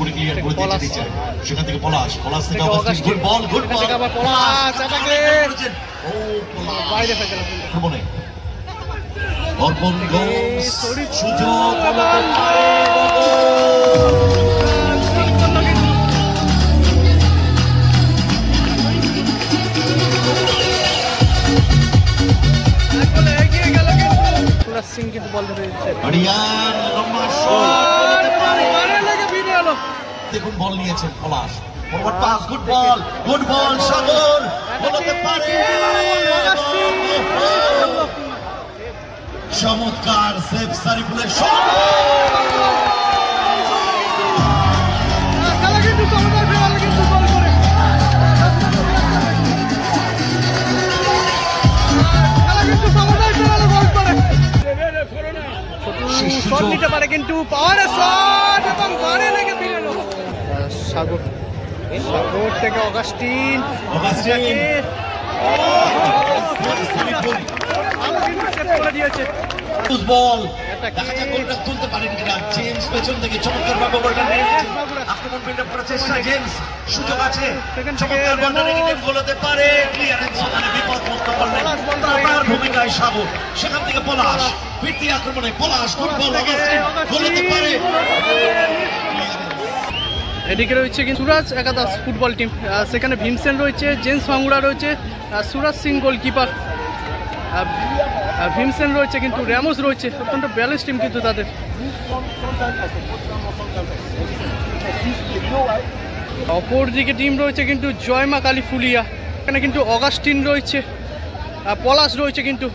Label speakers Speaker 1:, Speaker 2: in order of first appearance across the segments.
Speaker 1: করে ক্লিয়ার করে দিতে দিচ্ছে সেখান থেকে পলাশ থেকে অগাস্টিন গুড বল
Speaker 2: আবার পলাশ অ্যাটাকে
Speaker 1: ও পলাশ
Speaker 2: বাইরে হয়ে গেল
Speaker 1: মনে অর্পণ গোলস সুযোগ
Speaker 2: সিং কিন্তু বল ধরে দিচ্ছে
Speaker 1: আরিয়ান লম্বা শট
Speaker 2: মারে লাগে ভিড়ে হলো
Speaker 1: দেখুন বল নিয়েছেন পলাশ ফরওয়ার্ড পাস গুড বল সাগর বলতে পারে চমৎকার সেভ সারিফুলের শট
Speaker 2: খেলা কিন্তু চমৎকার খেলা কিন্তু বল করে খেলা কিন্তু চমৎকার খেলা বল করে শট নিতে পারে কিন্তু পাওয়ার শট এবং বারে লেগে ফিরে এলো সাগর থেকে অগাস্টিন
Speaker 1: বল তুলতে পারেন কিনা জেমস পেছন থেকে চমৎকার ভাবে বলটা নিয়েছেন আক্রমণ বিল্ড আপ করার চেষ্টা জেমস সুযোগ আছে চমৎকার বলটা নেগেটিভ গোল হতে পারে ক্লিয়ারেন্স ওখানে বিপদ মুক্ত করলেন তার ভূমিকায় সাগর সেখান থেকে পলাশ ফিরতি আক্রমণে পলাশ গুড বল অগাস্টিন গোল হতে পারে
Speaker 2: এদিকে রয়েছে কিন্তু সুরাজ একাদশ ফুটবল টিম সেখানে ভীমসেন রয়েছে জেমস ভাঙ্গুড়া রয়েছে সুরাজ সিং গোলকিপার ভীমসেন রয়েছে কিন্তু র্যামোস রয়েছে অত্যন্ত ব্যালেন্স টিম কিন্তু তাদের অপর দিকে টিম রয়েছে কিন্তু জয়মা কালী ফুলিয়া এখানে কিন্তু অগাস্টিন রয়েছে পলাশ রয়েছে কিন্তু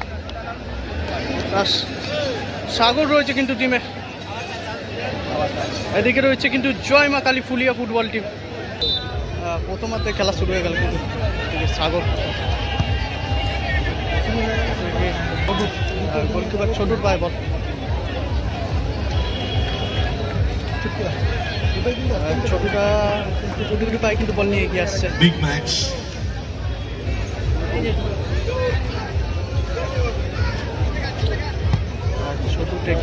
Speaker 2: সাগর রয়েছে কিন্তু টিমে এদিকে রয়েছে কিন্তু জয়মা কালী ফুলিয়া ফুটবল টিম প্রথমার্ধে খেলা শুরু হয়ে গেল কিন্তু সাগর গোলকিপার ছোটুর পায়ে বল ছোটুর পায়ে কিন্তু বল নিয়ে এগিয়ে আসছে
Speaker 1: বিগ ম্যাচ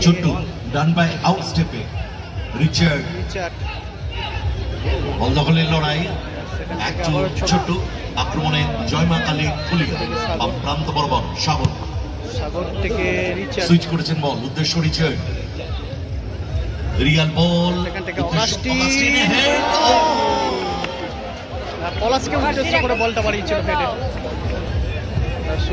Speaker 1: ছোটু ডান বাই আউট স্টেপে রিচার্ড বল দখলের লড়াই একটু ছোট আক্রমণে জয়মা কালী ফুলিয়া প্রান্ত বরাবর সাগর
Speaker 2: থেকে রিচার্ড
Speaker 1: সুইচ করেছেন বল উদ্দেশ্য রিচার্ড রিয়াল বল
Speaker 2: এখান থেকে অগাস্টিন পলাশকে উদ্দেশ্য করে বলটা বাড়িয়েছিল হেডে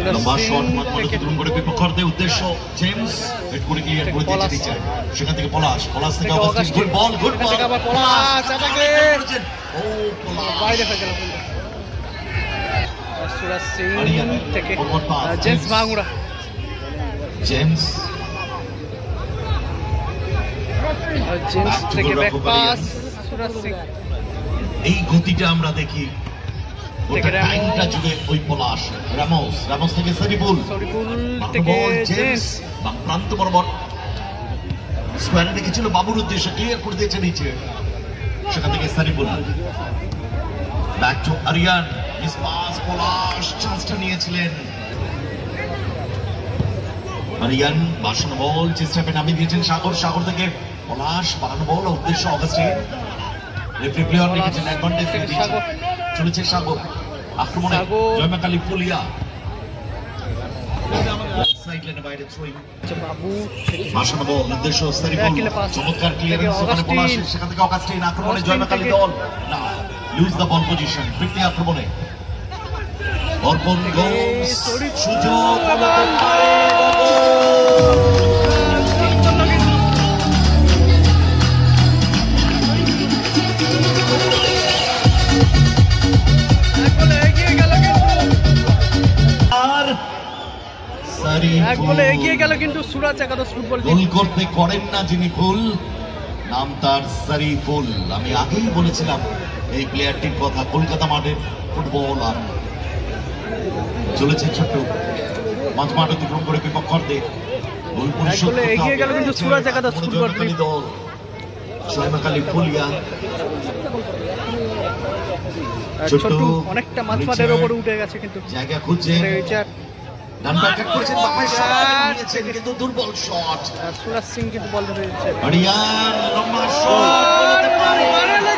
Speaker 1: লম্বা শট মাঝমাঠে তুলন করে বিপক্ষের উদ্দেশ্য জেমস হেড করে ক্লিয়ার করে দিতে রিচার্ড সেখান থেকে পলাশ থেকে অগাস্টিন গুড বল
Speaker 2: আবার পলাশ অ্যাটাকে
Speaker 1: ও পলাশ
Speaker 2: বাইরে হয়ে গেল সুরাজ সিং থেকে জেমস ভাঙ্গুড়া জেমস থেকে ব্যাক পাস সুরাজ সিং
Speaker 1: এই গতিটা আমরা দেখি টাইমটা জুড়ে ওই পলাশ রামোস থেকে সারিফুল
Speaker 2: থেকে জেমস
Speaker 1: প্রান্ত বরাবর স্কোয়ারে দেখেছিল বাবুর উদ্দেশ্যে ক্লিয়ার করে দিয়েছে নিচে সেখান থেকে Shariful back to Ariyan miss pass Palash চান্সটা নিয়েছিলেন আরিয়ান বাসানো বল চেষ্টা করে নামিয়ে দিয়েছেন সাগর থেকে পলাশ বাড়ানো বল উদ্দেশ্য অগাস্টিন রেফারি প্লেয়ার লিখেছেন অ্যাডভান্টেজ চলেছে সাগর আক্রমণে জয়মা কালী ফুলিয়া সাইড লাইনে বাইরে থ্রোইং
Speaker 2: বাবু
Speaker 1: বাসানো বল উদ্দেশ্য সারিফুল চমৎকার ক্লিয়ারেন্স ওখানে পলাশ সেখান থেকে অগাস্টিন আক্রমণে জয়মা কালী দল না লুজ দ্য বল পজিশন ফিরতি আক্রমণে অর্পণ গোলস সুযোগ
Speaker 2: এগিয়ে গেল কিন্তু সুরাজ একাদশ ফুটবল
Speaker 1: গোল করতে করেন না যিনি ভুল নাম তার সারিফুল আমি আগেই বলেছিলাম এই প্লেয়ারটির কথা কলকাতা মাঠের ফুটবলার চলেছে ছোট্ট মাঝমাঠ অতিক্রম করে বিপক্ষে গোল পরিশোধ
Speaker 2: এগিয়ে গেল কিন্তু সুরাজ একাদশ ফুটবল
Speaker 1: দল জয়মা কালী ফুলিয়া
Speaker 2: ছোট্ট অনেকটা মাঝমাঠের উপরে উঠে গেছে কিন্তু
Speaker 1: জায়গা খুঁজছে ডান ব্যাক করেছেন বাপাই শট নিয়েছেন কিন্তু দুর্বল শট
Speaker 2: সুরাজ সিং কিন্তু বল ধরে দিয়েছে
Speaker 1: আরিয়ান লম্বা শট বলতে পারে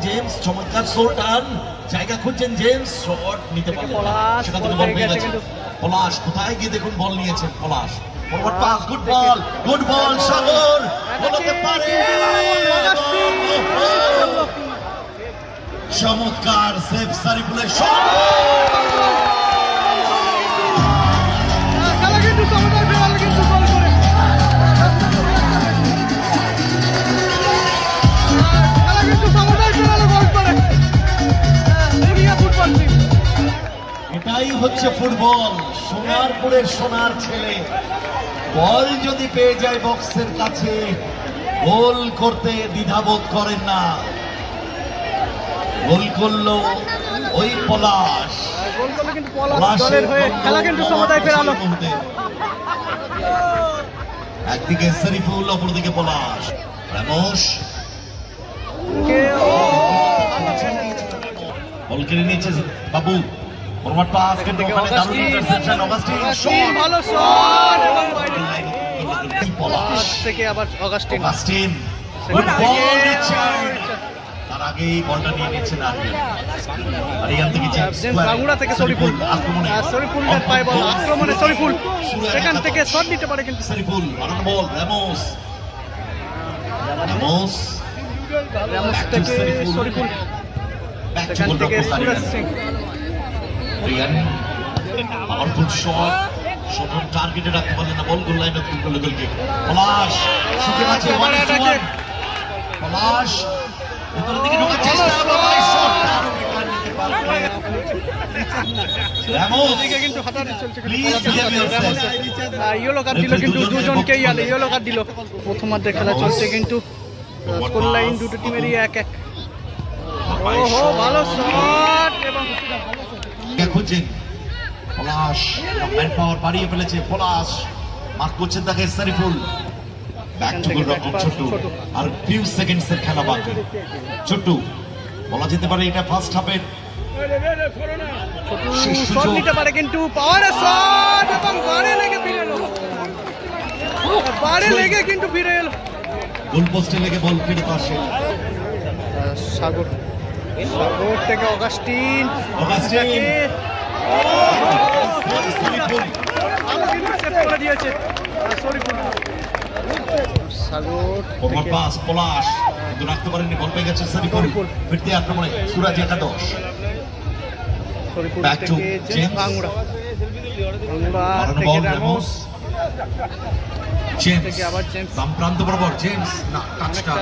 Speaker 1: জেমস চমৎকার শট টান জায়গা খুঁজছেন জেমস শট নিতে পারলেন না সেখান থেকে বল পেয়ে গেছেন পলাশ কোথায় গিয়ে দেখুন বল নিয়েছেন পলাশ ফরওয়ার্ড পাস গুড বল সাগর বলতে পারে চমৎকার সেভ সারিফুলের শট
Speaker 2: খেলা কিন্তু চমৎকার খেলা কিন্তু গোল করে খেলা কিন্তু চমৎকার খেলা গোল করে দুনিয়া ফুটবল টিম
Speaker 1: এটাই হচ্ছে ফুটবল সোনারপুরের সোনার ছেলে বল যদি পেয়ে যায় বক্সের কাছে গোল করতে দ্বিধাবোধ করেন না গোল করলো ওই পলাশ
Speaker 2: গোল করলে কিন্তু পলাশ দলের হয়ে খেলা কিন্তু সমতায় ফেরালো
Speaker 1: একদিকে শরীফুল অপরদিকে পলাশ রামোস বল কেড়ে নিয়েছে বাবু ফরওয়ার্ড পাস কিন্তু ওখানে দারুণ ইন্টারসেপশন অগাস্টিন শট
Speaker 2: ভালো শট এবং
Speaker 1: পলাশ
Speaker 2: থেকে আবার অগাস্টিন
Speaker 1: গুড বল রিচার্ড তার আগে এই বলটা নিয়ে নিয়েছেন আরিয়ান থেকে
Speaker 2: জেমস বাগুড়া থেকে শরীফুল
Speaker 1: আক্রমণে
Speaker 2: শরীফুলের পায় বল আক্রমণে শরীফুল সেখান থেকে শট নিতে পারে কিন্তু
Speaker 1: শরীফুল বানানো বল রামোস
Speaker 2: থেকে শরীফুল সেখান থেকে Suraj Singh
Speaker 1: powerful shot shot টার্গেটে রাখতে পারলেন না বল গোল লাইনে তুলে করলো গোলকে পলাশ সুখে আছে পলাশ ভিতরের দিকে ঢোকার চেষ্টা পলাশ শট নিতে পারবে রামোস
Speaker 2: এদিকে কিন্তু হাতাহাতি চলছে
Speaker 1: please behave yourself
Speaker 2: yellow card দিল কিন্তু দুজনকে ইয়েলো কার্ড দিল প্রথমার্ধের খেলা চলছে কিন্তু স্কোর লাইন দুটো টিমেরই 1-1 ওহো ভালো শট এবং
Speaker 1: খুঁজছেন পলাশ ম্যান পাওয়ার বাড়িয়ে ফেলেছে পলাশ মার্ক করছেন তাকে শরীফুল ব্যাক টু গোল রক্ষক ছোট্টু আর ফিউ সেকেন্ডস এর খেলা বাকি ছোট্টু বলা যেতে পারে এটা ফার্স্ট হাফের
Speaker 2: শট নিতে পারে কিন্তু পাওয়ারে শট এবং বারে লেগে ফিরে এলো কিন্তু ফিরে এলো
Speaker 1: গোল পোস্টে লেগে বল ফিরে আসে
Speaker 2: সাগর থেকে অগাস্টিন দিয়েছে
Speaker 1: সাগর পাস পলাশ কিন্তু রাখতে পারেননি বল পেয়ে গেছে শরীফুল ফিরতে আক্রমণে সুরাজ একাদশ ব্যাক টু জেমস
Speaker 2: ভাঙুড়া
Speaker 1: বল রামোস জেমস
Speaker 2: থেকে আবার জেমস
Speaker 1: বাম প্রান্ত বরাবর জেমস না টাচটা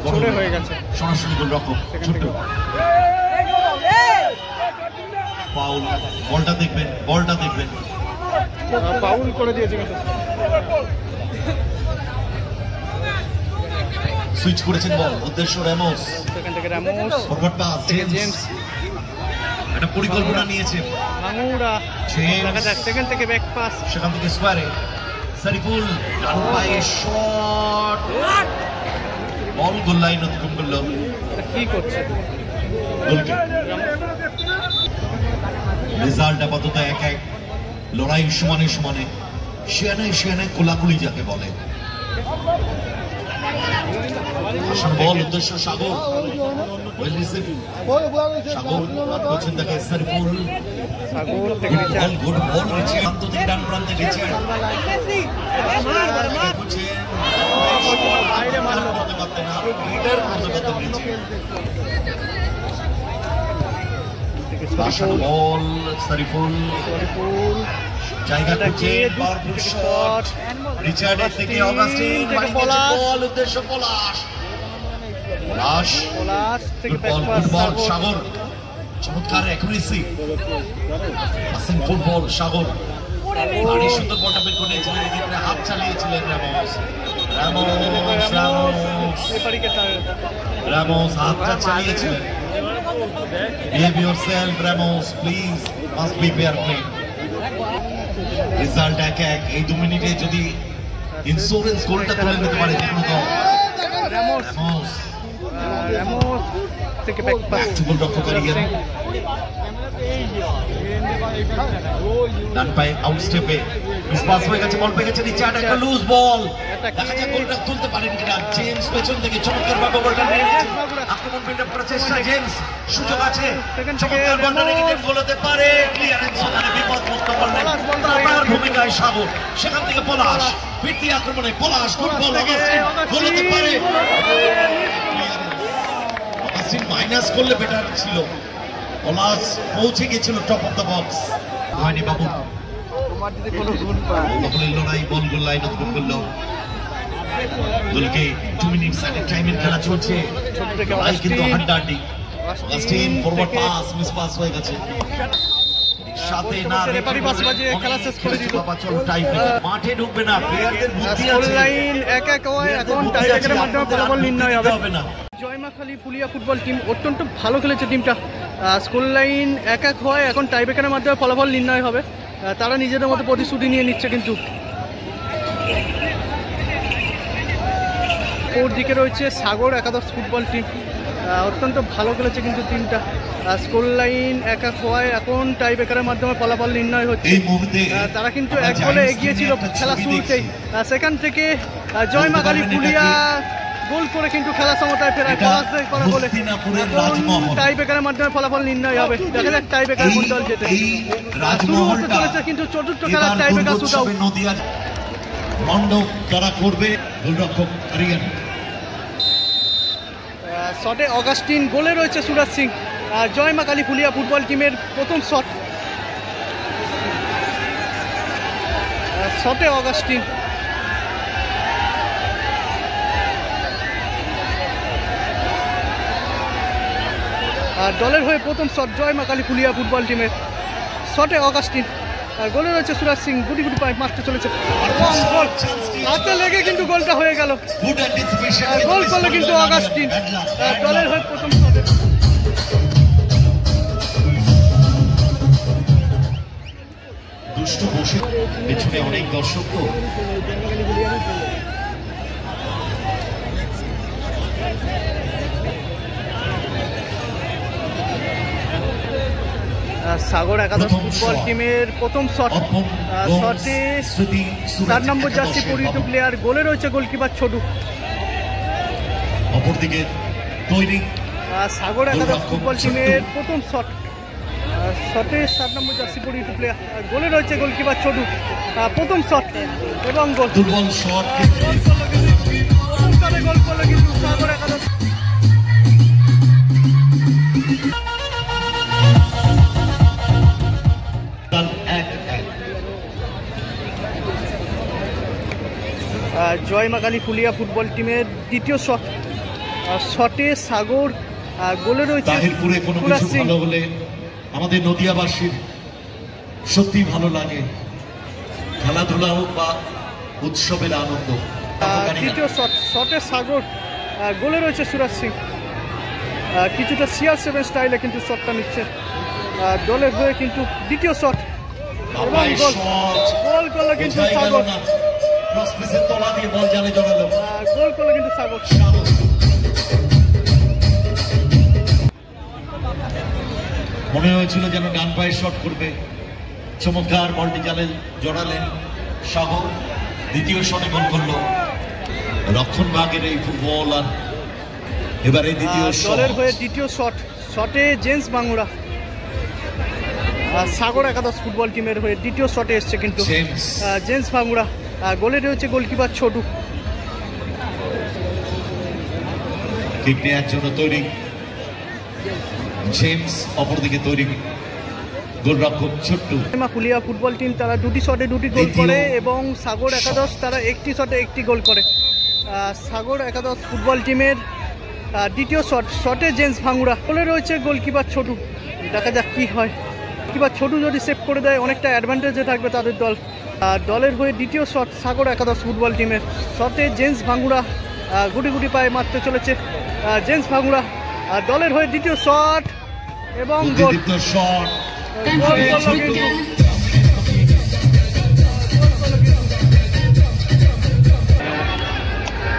Speaker 1: বড়
Speaker 2: হয়ে গেছে
Speaker 1: সরাসরি গোল রক্ষক ছোট ফাউল বলটা দেখবেন
Speaker 2: ফাউল করে দিয়েছে কিন্তু
Speaker 1: সুইচ করেছেন বল উদ্দেশ্য রামোস
Speaker 2: সেখান থেকে রামোস
Speaker 1: ফরওয়ার্ড পাস জেমস এটা পরিকল্পনা নিয়েছে
Speaker 2: ভাঙুড়া দেখা যাক সেখান থেকে ব্যাক পাস
Speaker 1: সেখান থেকে স্কোয়ারে শরীফুল ডান পায়ে শট বল গোল লাইন অতিক্রম করলো
Speaker 2: কি করছে
Speaker 1: গোলকে রেজাল্ট আপাতত 1-1 লড়াই সমানে শিয়ানে কোলাকুলি যাকে বলে বল উদ্দেশ্য সাগর ওয়েল রিসিভ সাগর করছেন দেখে শরীফুল
Speaker 2: সাগর থেকে
Speaker 1: গুড বল রিচার্ড প্রান্ত থেকে ডান প্রান্তে রিচার্ড
Speaker 2: বাইরে মারলো
Speaker 1: করতে পারতেন না আরো লিডার করতে পারতেন রিচার্ড বল শরীফুল জায়গা খুঁজে পাওয়ারফুল শট রিচার্ডের থেকে অগাস্টিন বল উদ্দেশ্য পলাশ
Speaker 2: থেকে
Speaker 1: বল সাগর চমৎকার অ্যাকুরেসি আসেন ফুটবল সাগর ভারী সুন্দর বলটা বের করে নিয়েছিলেন এক্ষেত্রে হাত চালিয়েছিলেন রামোস হাতটা চালিয়েছিলেন Behave yourself, Ramos. Please, must be fair play. Result 1-1 এই 2 মিনিটে যদি ইন্স্যুরেন্স গোলটা তুলে নিতে পারে কোনো দল
Speaker 2: রামোস থেকে ব্যাক পাস
Speaker 1: গোল রক্ষক করিয়েন ডান পায়ে আউট স্টেপে মিসপাস হয়ে গেছে, বল পেয়ে গেছে নিচে, একটা লুজ বল। দেখা যাক গোলটা তুলতে পারেন কিনা জেমস। পেছন থেকে চমৎকার ভাবে বলটা নিয়ে নিয়েছে, আক্রমণ বিল্ড আপ করার চেষ্টা জেমস, সুযোগ আছে, চমৎকার বলটা নেগেটিভ গোল হতে পারে। ক্লিয়ারেন্স ওখানে বিপদমুক্ত করলেন তার ভূমিকায় সাগর। সেখান থেকে পলাশ, ফিরতি আক্রমণে পলাশ, গুড বল, গোল হতে পারে। অগাস্টিন মাইনাস করলে বেটার ছিল, পলাশ পৌঁছে গেছিল টপ অফ দ্য বক্স। হয়নি বাবু, দখলের লড়াই, বল গোল লাইন অতিক্রম করলো। দলকে 2 মিনিটস এর টাইমের খেলা চলছে, লড়াই কিন্তু হাড্ডাহাড্ডি। Augustine forward pass, miss pass হয়ে গেছে, সাথে না রেফারি পাস বাজিয়ে খেলা শেষ করে দিল। বাবা চলো টাই ব্রেকার, মাঠে ঢুকবে না, প্লেয়ারদের বুদ্ধি আছে। স্কোর লাইন 1-1 হয়, এখন টাই ব্রেকারের মাধ্যমে ফলাফল নির্ণয় হবে না। জয়মাখালী ফুলিয়া ফুটবল টিম অত্যন্ত ভালো খেলেছে টিমটা। স্কোর লাইন 1-1 হয়, এখন টাই ব্রেকারের মাধ্যমে ফলাফল নির্ণয় হবে। তারা নিজেদের মতো প্রতিশ্রুতি নিয়ে নিচ্ছে। কিন্তু ওর দিকে রয়েছে সাগর একাদশ ফুটবল টিম, অত্যন্ত ভালো খেলেছে কিন্তু টিমটা। স্কোর লাইন 1-1 হওয়ায় এখন টাই ব্রেকারের মাধ্যমে ফলাফল নির্ণয় হচ্ছে। তারা কিন্তু 1 গোলে এগিয়ে ছিল খেলা শুরুতেই, সেখান থেকে জয়মাখালী ফুলিয়া গোল করে কিন্তু খেলা সমতায় ফেরায় পরাজয় করা বলে টাই ব্রেকারের মাধ্যমে ফলাফল নির্ণয় হবে। দেখা যাক টাই ব্রেকার কোন দল জেতে। শুরু হতে চলেছে কিন্তু চতুর্থ খেলার টাই ব্রেকার শুটআউট। মণ্ডপ তারা করবে, গোলরক্ষক আরিয়ান
Speaker 2: শটে অগাস্টিন, গোলে রয়েছে সুরাজ সিং। জয়মাখালী ফুলিয়া ফুটবল টিমের প্রথম শট, শটে অগাস্টিন। দলের হয়ে প্রথম শট জয়মাখালী ফুলিয়া ফুটবল টিমের, শটে অগাস্টিন, গোলে রয়েছে সুরাজ সিং। গুটি গুটি পায়ে মারতে চলেছে, হাতে লেগে কিন্তু গোলটা হয়ে গেল। গোল করলো কিন্তু অগাস্টিন, দলের হয়ে প্রথম শটে।
Speaker 1: দুষ্ট বসে পেছনে অনেক দর্শক তো,
Speaker 2: সাগর একাদশ ফুটবল টিমের প্রথম শট, শটে 7 নম্বর জার্সি পরিহিত প্লেয়ার, গোলে রয়েছে গোলকিপার ছোটু।
Speaker 1: অপরদিকে তৈরি
Speaker 2: সাগর একাদশ ফুটবল টিমের প্রথম শট, শটে 7 নম্বর জার্সি পরিহিত প্লেয়ার, গোলে রয়েছে গোলকিপার ছোটু। প্রথম শট এবং গোল,
Speaker 1: দুর্বল শট,
Speaker 2: গোল করলো কিন্তু সাগর একাদশ। জয়মাখালী ফুলিয়া ফুটবল টিমের দ্বিতীয় শট, শটে সাগর, গোলে রয়েছে সুরাজ সিং।
Speaker 1: ভালো হলে আমাদের নদিয়াবাসীর সত্যি ভালো লাগে, খেলাধুলা হোক বা উৎসবের আনন্দ।
Speaker 2: তৃতীয় শট, শটে সাগর, গোলে রয়েছে সুরাজ সিং। কিছুটা CR7 স্টাইলে কিন্তু শটটা নিচ্ছে দলের হয়ে, কিন্তু দ্বিতীয় শট এবং গোল, গোল করলো কিন্তু সাগর। গোল করলো কিন্তু সাগর।
Speaker 1: মনে হয়েছিল যেন ডান পায়ে শট করবে, চমৎকার বলটি জালে জড়ালেন সাগর, দ্বিতীয় শটে গোল করলো। রক্ষণ ভাগের এই ফুটবল, আর এবারে দ্বিতীয়
Speaker 2: দলের হয়ে দ্বিতীয় শট, শটে জেমস বাঙ্গুড়া। সাগর একাদশ ফুটবল টিমের হয়ে দ্বিতীয় শটে এসছে কিন্তু জেমস বাঙ্গুড়া, গোলে রয়েছে গোলকিপার ছোটু।
Speaker 1: কিক নেওয়ার জন্য তৈরি জেমস, অপরদিকে তৈরি গোলরক্ষক ছোট্টু।
Speaker 2: ফুলিয়া ফুটবল টিম তারা দুটি শটে দুটি গোল করে এবং সাগর একাদশ তারা একটি শটে একটি গোল করে। সাগর একাদশ ফুটবল টিমের দ্বিতীয় শট, শটে জেমস ভাঙ্গুড়া, গোলে রয়েছে গোলকিপার ছোটু। দেখা যাক কি হয়, কিংবা ছোটু যদি সেভ করে দেয় অনেকটা অ্যাডভান্টেজে থাকবে তাদের দল। দলের হয়ে দ্বিতীয় শট সাগর একাদশ ফুটবল টিমের, শটে জেমস ভাঙ্গুড়া, গুটি গুটি পায়ে মারতে চলেছে জেমস ভাঙ্গুড়া। দলের হয়ে দ্বিতীয় শট এবং গোল,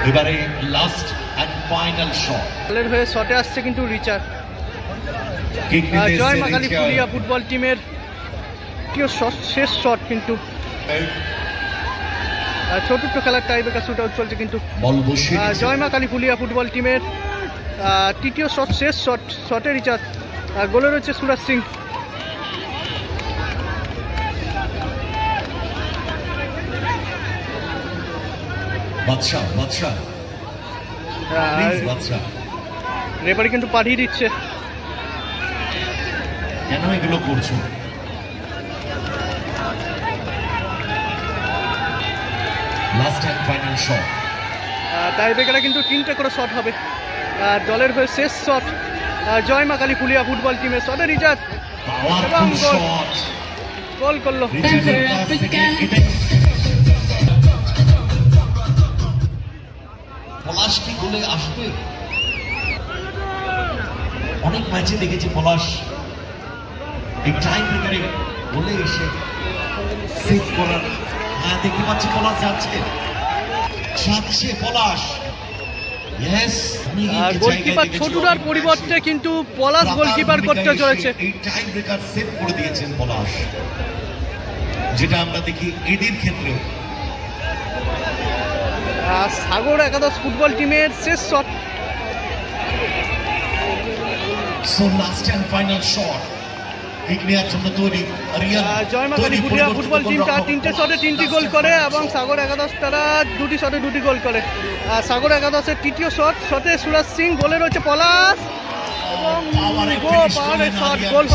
Speaker 1: এবারে লাস্ট এন্ড ফাইনাল শট।
Speaker 2: দলের হয়ে শটে আসছে কিন্তু রিচার্ড। জয়মাখালী ফুলিয়া ফুটবল টিমের তৃতীয় শেষ শট কিন্তু চতুর্থ খেলার টাইব্রেকার শুট আউট চলছে কিন্তু জয়মা কালী ফুলিয়া ফুটবল টিমের তৃতীয় শট শেষ শটে রিচার্জ গোলে রয়েছে সুরাজ সিং। রেফারি কিন্তু পাঠিয়ে দিচ্ছে।
Speaker 1: কেন এগুলো করছো? Last and final shot.
Speaker 2: টাইব্রেকারে কিন্তু 3টে করে শট হবে। দলের হয়ে শেষ শট জয়মা কালী ফুলিয়া ফুটবল টিমের শটে রিচার্জ এবং গোল করলো।
Speaker 1: পলাশ কি গোলে আসবে? অনেক ম্যাচে দেখেছি পলাশ এই টাইম ব্রেকারে গোলে এসে সেভ করার। হ্যাঁ, দেখতে পাচ্ছি পলাশ যাচ্ছে পলাশ।
Speaker 2: গোলকিপার ছোটুরার পরিবর্তে কিন্তু পলাশ গোলকিপার করতে চলেছে।
Speaker 1: এই টাইম ব্রেকার সেভ করে দিয়েছেন পলাশ, যেটা আমরা দেখি এডির ক্ষেত্রে।
Speaker 2: সাগর একাদশ ফুটবল টিমের শেষ shot.
Speaker 1: Last and final shot
Speaker 2: Joyma Kali Phulia football team তার 3টে শটে 3টি গোল করে এবং সাগর একাদশ তারা 2টি শটে 2টি গোল করে। সাগর একাদশের তৃতীয় শটে সুরাজ সিং, গোলে রয়েছে পলাশ এবং গোল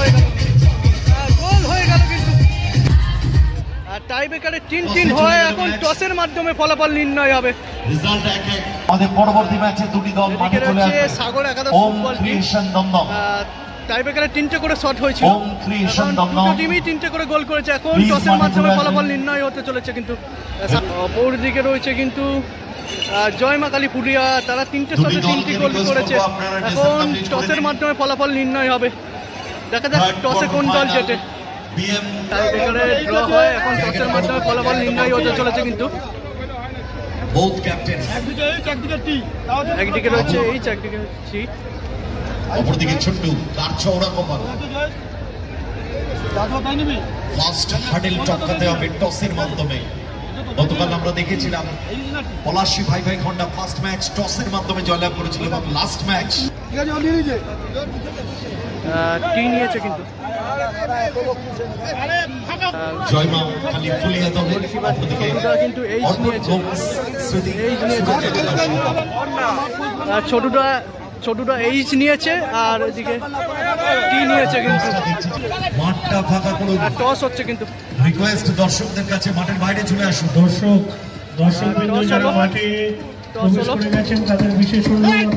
Speaker 2: হয়ে গেল কিন্তু টাই ব্রেকারে 3-3 হয়। এখন টসের মাধ্যমে ফলাফল নির্ণয় হবে।
Speaker 1: আমাদের পরবর্তী ম্যাচে দুটি দল মাঠে চলে আসবে।
Speaker 2: সাগর একাদশ ফুটবল টিম টাই ব্রেকারে 3টে করে শট হয়েছিল, দুটো টিমই 3টে করে গোল করেছে। এখন টসের মাধ্যমে ফলাফল নির্ণয় হতে চলেছে কিন্তু অপর দিকে রয়েছে কিন্তু জয়মা কালী ফুলিয়া, তারা 3টে শটে 3টি গোল করেছে। এখন টসের মাধ্যমে ফলাফল নির্ণয় হবে। দেখা যাক টসে কোন দল জেতে। টাই ব্রেকারে ড্র হয়, এখন টসের মাধ্যমে ফলাফল নির্ণয় হতে চলেছে কিন্তু একদিকে রয়েছে এইচ, একদিকে সি।
Speaker 1: অপরদিকে ছোট্টু তার চওড়া কপাল। ফার্স্ট হার্ডেল টপকাতে হবে টসের মাধ্যমে। গতকাল আমরা দেখেছিলাম পলাশী ভাই খন্ডা ফার্স্ট ম্যাচ টসের মাধ্যমে জয়লাভ করেছিল এবং লাস্ট ম্যাচ
Speaker 2: টি নিয়েছে কিন্তু
Speaker 1: জয়মা কালী ফুলিয়া দলের। অপরদিকে
Speaker 2: কিন্তু এইচ নিয়েছে, ছোটুটা এইচ নিয়েছে আর এদিকে টি নিয়েছে কিন্তু
Speaker 1: মাঠটা ফাঁকা করুন।
Speaker 2: টস হচ্ছে কিন্তু
Speaker 1: রিকোয়েস্ট দর্শকদের কাছে মাঠের বাইরে চলে আসুন।
Speaker 3: দর্শকবৃন্দ যারা মাঠে প্রবেশ করে গেছেন তাদের বিশেষ অনুরোধ